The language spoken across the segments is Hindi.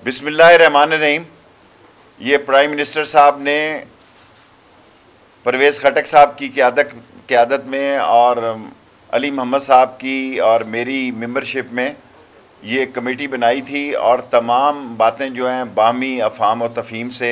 बिस्मिल्लाहिर्रहमानिर्रहीम। ये प्राइम मिनिस्टर साहब ने परवेज़ खटक साहब की क़यादत में और अली मोहम्मद साहब की और मेरी मेंबरशिप में ये कमेटी बनाई थी और तमाम बातें जो हैं बाहमी अफ़हाम और तफ़हीम से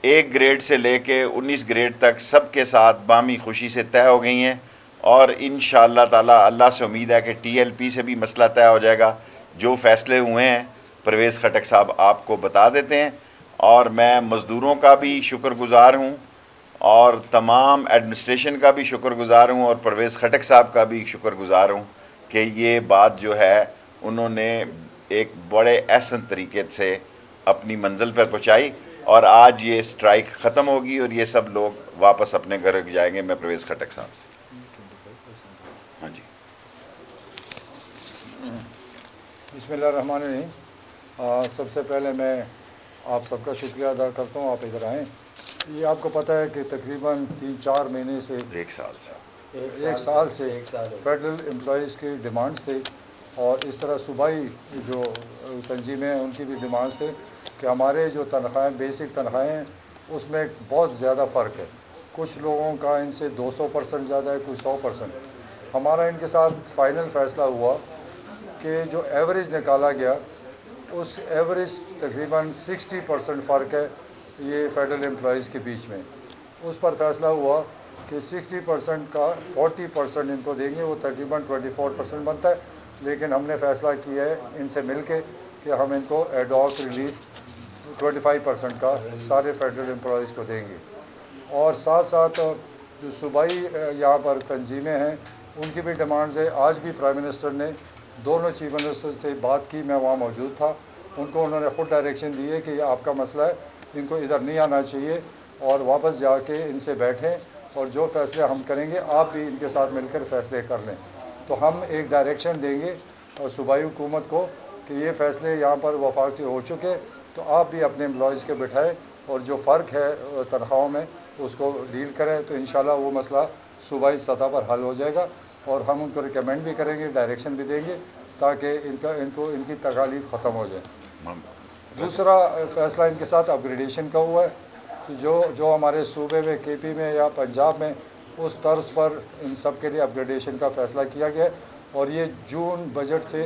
1 ग्रेड से लेके 19 ग्रेड तक सबके साथ बाहमी खुशी से तय हो गई हैं और इंशाअल्लाह ताला अल्लाह से उम्मीद है कि TLP से भी मसला तय हो जाएगा। जो फ़ैसले हुए हैं परवेज़ खटक साहब आपको बता देते हैं और मैं मज़दूरों का भी शुक्रगुज़ार हूँ और तमाम एडमिनिस्ट्रेशन का भी शुक्रगुज़ार हूँ और परवेज़ खटक साहब का भी शुक्रगुज़ार हूँ कि ये बात जो है उन्होंने एक बड़े एहसन तरीके से अपनी मंजिल पर पहुँचाई और आज ये स्ट्राइक ख़त्म होगी और ये सब लोग वापस अपने घर जाएंगे। मैं परवेज़ खटक साहब से हाँ जी। बिस्मिल्लाहिर्रहमानिर्रहीम। सबसे पहले मैं आप सबका शुक्रिया अदा करता हूँ, आप इधर आएँ। ये आपको पता है कि तकरीबन 3-4 महीने से एक साल से फेडरल एम्प्लॉइज़ की डिमांड्स थे और इस तरह सूबाई जो तंजीमें हैं उनकी भी डिमांड्स थे कि हमारे जो तनख्वाहें बेसिक तनख्वाहें हैं उसमें बहुत ज़्यादा फ़र्क है। कुछ लोगों का इनसे 200% ज़्यादा है, कुछ 100%। हमारा इनके साथ फ़ाइनल फ़ैसला हुआ कि जो एवरेज निकाला गया उस एवरेज तकरीबन 60% फ़र्क है ये फेडरल एम्प्लॉइज़ के बीच में। उस पर फैसला हुआ कि 60% का 40% इनको देंगे, वो तकरीबन 24% बनता है। लेकिन हमने फ़ैसला किया है इनसे मिल के कि हम इनको एडॉक रिलीफ 25% का सारे फेडरल एम्प्लॉइज़ को देंगे। और साथ साथ जो सूबाई यहाँ पर तंजीमें हैं उनकी भी डिमांड्स है। आज भी प्राइम मिनिस्टर ने दोनों चीफ मिनिस्टर से बात की, मैं वहाँ मौजूद था। उनको उन्होंने ख़ुद डायरेक्शन दी है कि ये आपका मसला है, इनको इधर नहीं आना चाहिए और वापस जाके इनसे बैठें और जो फ़ैसले हम करेंगे आप भी इनके साथ मिलकर फ़ैसले कर लें। तो हम एक डायरेक्शन देंगे और सूबाई हुकूमत को कि ये फ़ैसले यहाँ पर वफाकी हो चुके, तो आप भी अपने एम्प्लॉइज़ के बिठाएँ और जो फ़र्क है तनख्वाहों में उसको डील करें। तो इंशाल्लाह वो मसला सूबाई सतह पर हल हो जाएगा और हम उनको रिकमेंड भी करेंगे, डायरेक्शन भी देंगे ताकि इनकी तकालीफ ख़त्म हो जाए। दूसरा फ़ैसला इनके साथ अपग्रेडेशन का हुआ है कि जो हमारे सूबे में KP में या पंजाब में उस तर्ज पर इन सब के लिए अपग्रेडेशन का फ़ैसला किया गया है और ये जून बजट से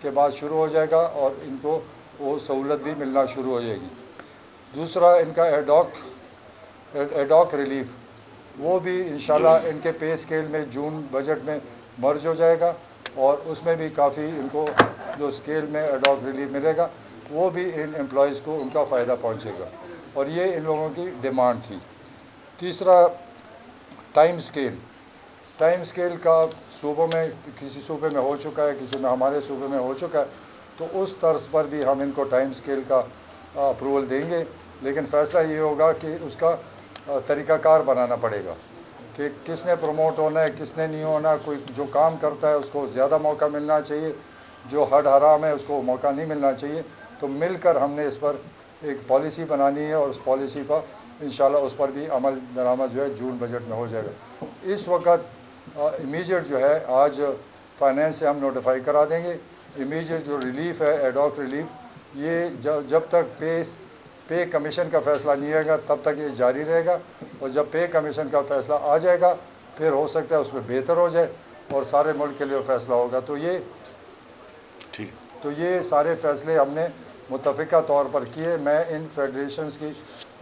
के बाद शुरू हो जाएगा और इनको वो सहूलत भी मिलना शुरू हो जाएगी। दूसरा इनका एडॉक रिलीफ, वो भी इंशाल्लाह इनके पे स्केल में जून बजट में मर्ज हो जाएगा और उसमें भी काफ़ी इनको जो स्केल में एडॉक रिलीफ मिलेगा वो भी इन एम्प्लॉइज़ को उनका फ़ायदा पहुंचेगा और ये इन लोगों की डिमांड थी। तीसरा टाइम स्केल का सूबों में किसी सूबे में हो चुका है, किसी में हमारे सूबे में हो चुका है, तो उस तर्ज पर भी हम इनको टाइम स्केल का अप्रूवल देंगे। लेकिन फ़ैसला ये होगा कि उसका तरीक़ाकार बनाना पड़ेगा कि किसने प्रमोट होना है, किसने नहीं होना। कोई जो काम करता है उसको ज़्यादा मौका मिलना चाहिए, जो हद हराम है उसको मौका नहीं मिलना चाहिए। तो मिलकर हमने इस पर एक पॉलिसी बनानी है और उस पॉलिसी पर इंशाल्लाह उस पर भी अमल दरामद जो है जून बजट में हो जाएगा। इस वक्त इमीडिएट जो है आज फाइनेंस से हम नोटिफाई करा देंगे। इमीडिएट जो रिलीफ है एडॉक रिलीफ, ये जब तक पे कमीशन का फ़ैसला नहीं आएगा तब तक ये जारी रहेगा और जब पे कमीशन का फ़ैसला आ जाएगा फिर हो सकता है उसमें बेहतर हो जाए और सारे मुल्क के लिए फ़ैसला होगा। तो ये सारे फ़ैसले हमने मुत्तफ़िका तौर पर किए। मैं इन फेडरेशंस की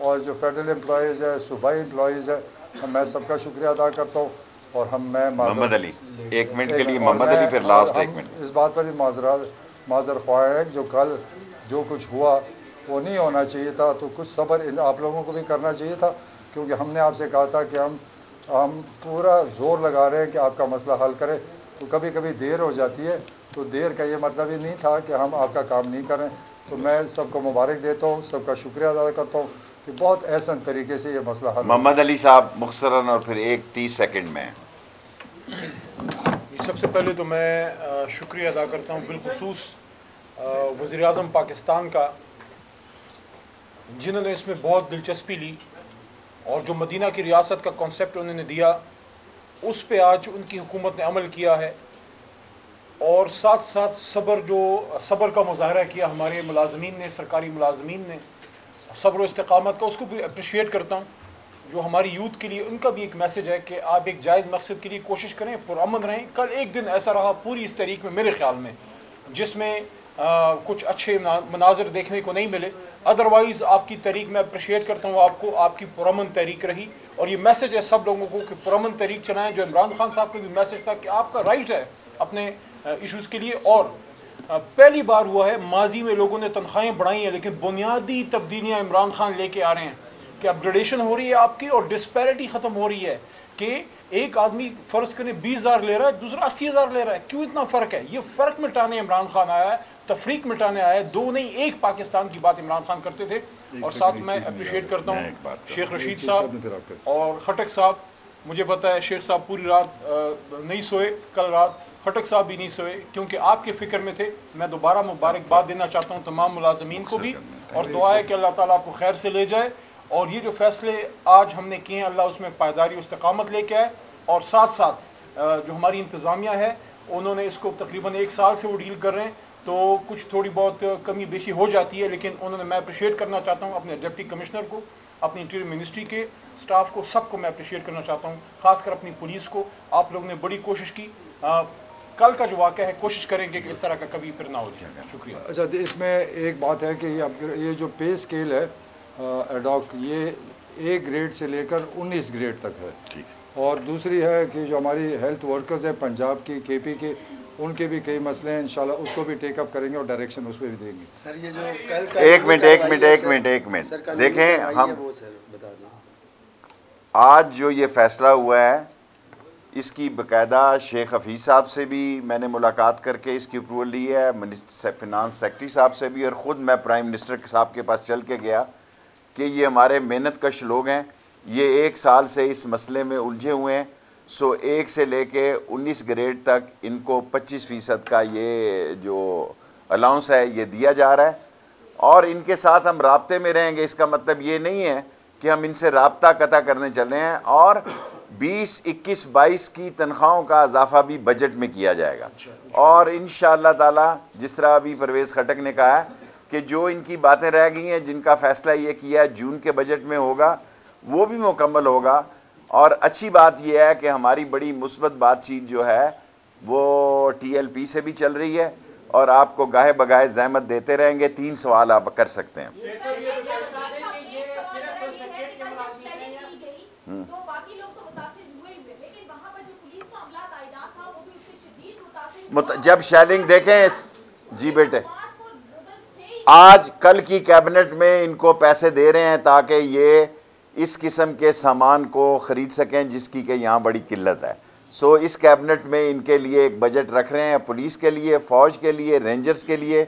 और जो फेडरल एम्प्लॉइज़ है, सूबाई एम्प्लॉइज़ है, मैं सबका शुक्रिया अदा करता हूँ। और मैं मोहम्मद अली, 1 मिनट के लिए मोहम्मद अली, फिर लास्ट 1 मिनट। इस बात पर भी माज़र ख्वाह है जो कल जो कुछ हुआ वो नहीं होना चाहिए था, तो कुछ सब्र आप लोगों को भी करना चाहिए था क्योंकि हमने आपसे कहा था कि हम पूरा ज़ोर लगा रहे हैं कि आपका मसला हल करें। तो कभी कभी देर हो जाती है, तो देर का ये मतलब ही नहीं था कि हम आपका काम नहीं करें। तो मैं सबको मुबारक देता हूँ, सबका शुक्रिया अदा करता हूँ कि बहुत एहसन तरीके से ये मसला हल। मोहम्मद अली साहब मुख्तसरन और फिर 30 सेकंड में। सबसे पहले तो मैं शुक्रिया अदा करता हूँ बिलखुसूस वज़ीर-ए-आज़म पाकिस्तान का, जिन्होंने इसमें बहुत दिलचस्पी ली और जो मदीना की रियासत का कॉन्सेप्ट उन्होंने दिया उस पे आज उनकी हुकूमत ने अमल किया है। और साथ साथ सब्र का मुजाहरा किया हमारे मुलाजमीन ने, सरकारी मुलाजमीन ने, सब्र व इस्तिकामत का, उसको भी अप्रिशिएट करता हूँ। जो हमारी यूथ के लिए उनका भी एक मैसेज है कि आप एक जायज़ मकसद के लिए कोशिश करें, पुरअमन रहें। कल एक दिन ऐसा रहा पूरी इस तारीख में मेरे ख्याल में जिसमें कुछ अच्छे मनाज़र देखने को नहीं मिले। अदरवाइज़ आपकी तहरीक मैं अप्रिशिएट करता हूँ आपको, आपकी पुरअमन तहरीक रही। और ये मैसेज है सब लोगों को कि पुरअमन तहरीक चलाएँ। जो इमरान खान साहब का भी मैसेज था कि आपका राइट है अपने इश्यूज़ के लिए। और पहली बार हुआ है, माजी में लोगों ने तनख्वाहें बढ़ाई हैं लेकिन बुनियादी तब्दीलियाँ इमरान खान लेके आ रहे हैं कि अपग्रेडेशन हो रही है आपकी और डिस्पैरिटी ख़त्म हो रही है कि एक आदमी फ़र्ज़ करें 20,000 ले रहा है, दूसरा 80,000 ले रहा है। क्यों इतना फ़र्क है? ये फ़र्क मिटाने इमरान खान आया है, तफरीक मिटाने आया है। दो नहीं एक पाकिस्तान की बात इमरान खान करते थे। और साथ मैं अप्रिशिएट करता हूँ शेख रशीद साहब और खटक साहब। मुझे पता है शेख साहब पूरी रात नहीं सोए, कल रात खटक साहब भी नहीं सोए क्योंकि आपके फ़िक्र में थे। मैं दोबारा मुबारकबाद देना चाहता हूँ तमाम मुलाजमीन को भी, और दुआ है कि अल्लाह ताला आपको खैर से ले जाए। और ये जो फ़ैसले आज हमने किए हैं अल्लाह उसमें पायदारी इस्तिकामत लेके आए। और साथ साथ जो हमारी इंतज़ामिया है उन्होंने इसको तकरीबन 1 साल से वो डील कर रहे हैं, तो कुछ थोड़ी बहुत कमी बेशी हो जाती है, लेकिन उन्होंने, मैं अप्रिशिएट करना चाहता हूँ अपने डिप्टी कमिश्नर को, अपनी इंटीरियर मिनिस्ट्री के स्टाफ को, सबको मैं अप्रिशिएट करना चाहता हूँ, ख़ासकर अपनी पुलिस को। आप लोग ने बड़ी कोशिश की। कल का जो वाक़या है कोशिश करेंगे कि इस तरह का कभी फिर ना हो जाए। शुक्रिया। अच्छा, इसमें एक बात है कि ये जो पे स्केल है एडॉक, ये 1 ग्रेड से लेकर 19 ग्रेड तक है। ठीक। और दूसरी है कि जो हमारी हेल्थ वर्कर्स हैं पंजाब की, केपी के, उनके भी कई मसले हैं, इंशाल्लाह उसको भी टेकअप करेंगे और डायरेक्शन उस पर भी देंगे। सर ये जो कल का एक मिनट देखें, हम आज जो ये फ़ैसला हुआ है इसकी बाकायदा शेख हफीज़ साहब से भी मैंने मुलाकात करके इसकी अप्रूवल ली है, फिनांस सेक्रेटरी साहब से भी, और ख़ुद मैं प्राइम मिनिस्टर साहब के पास चल के गया कि ये हमारे मेहनत कश लोग हैं, ये 1 साल से इस मसले में उलझे हुए हैं। सो 1 से लेके 19 ग्रेड तक इनको 25% का ये जो अलाउंस है ये दिया जा रहा है, और इनके साथ हम राब्ते में रहेंगे। इसका मतलब ये नहीं है कि हम इनसे राब्ता कता करने चल रहे हैं। और 20, 21, 22 की तनख्वाहों का इजाफा भी बजट में किया जाएगा। और इंशाअल्लाह ताला जिस तरह अभी परवेज़ खटक ने कहा है कि जो इनकी बातें रह गई हैं, जिनका फ़ैसला ये किया है जून के बजट में होगा, वो भी मुकम्मल होगा। और अच्छी बात यह है कि हमारी बड़ी मुस्बत बातचीत जो है वो TLP से भी चल रही है, और आपको गाहे बगाहे ज़हमत देते रहेंगे। 3 सवाल आप कर सकते हैं। जब शेलिंग देखें जी बेटे, आज कल की कैबिनेट में इनको पैसे दे रहे हैं ताकि ये इस किस्म के सामान को ख़रीद सकें जिसकी कि यहाँ बड़ी किल्लत है। सो इस कैबिनेट में इनके लिए एक बजट रख रहे हैं, पुलिस के लिए, फ़ौज के लिए, रेंजर्स के लिए।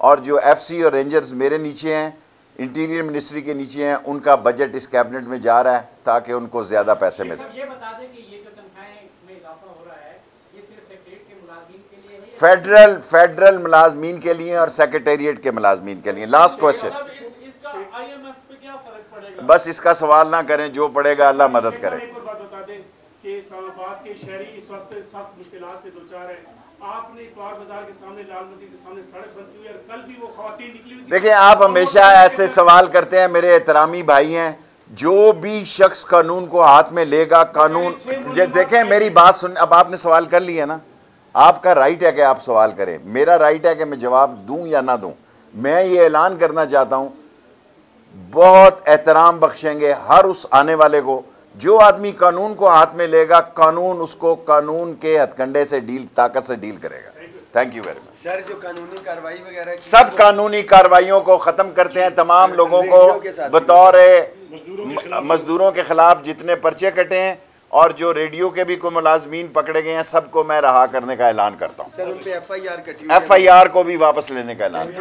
और जो FC और रेंजर्स मेरे नीचे हैं, इंटीरियर मिनिस्ट्री के नीचे हैं, उनका बजट इस कैबिनेट में जा रहा है ताकि उनको ज़्यादा पैसे मिल सकें। फेडरल मुलाजमीन के लिए और सेक्रेटेरिएट के मुलाजमीन के लिए। लास्ट क्वेश्चन, बस इसका सवाल ना करें, जो पड़ेगा अल्लाह मदद करे। देखिए, आप हमेशा ऐसे सवाल करते हैं, मेरे एहतरामी भाई हैं। जो भी शख्स कानून को हाथ में लेगा, कानून, ये देखें मेरी बात सुन, अब आपने सवाल कर लिया ना, आपका राइट है कि आप सवाल करें, मेरा राइट है कि मैं जवाब दूं या ना दूं। मैं ये ऐलान करना चाहता हूं, बहुत एहतराम बख्शेंगे हर उस आने वाले को जो आदमी कानून को हाथ में लेगा, कानून उसको कानून के हथकंडे से डील, ताकत से डील करेगा। Thank you very much. Sir जो कानूनी कार्रवाई वगैरह, सब कानूनी कार्रवाइयों को ख़त्म करते हैं। तमाम लोगों को बतौर मजदूरों के खिलाफ जितने पर्चे कटे हैं और जो रेडियो के भी कोई मुलाजमीन पकड़े गए हैं, सबको मैं रहा करने का ऐलान करता हूँ। सर उन पे FIR को भी वापस लेने का ऐलान।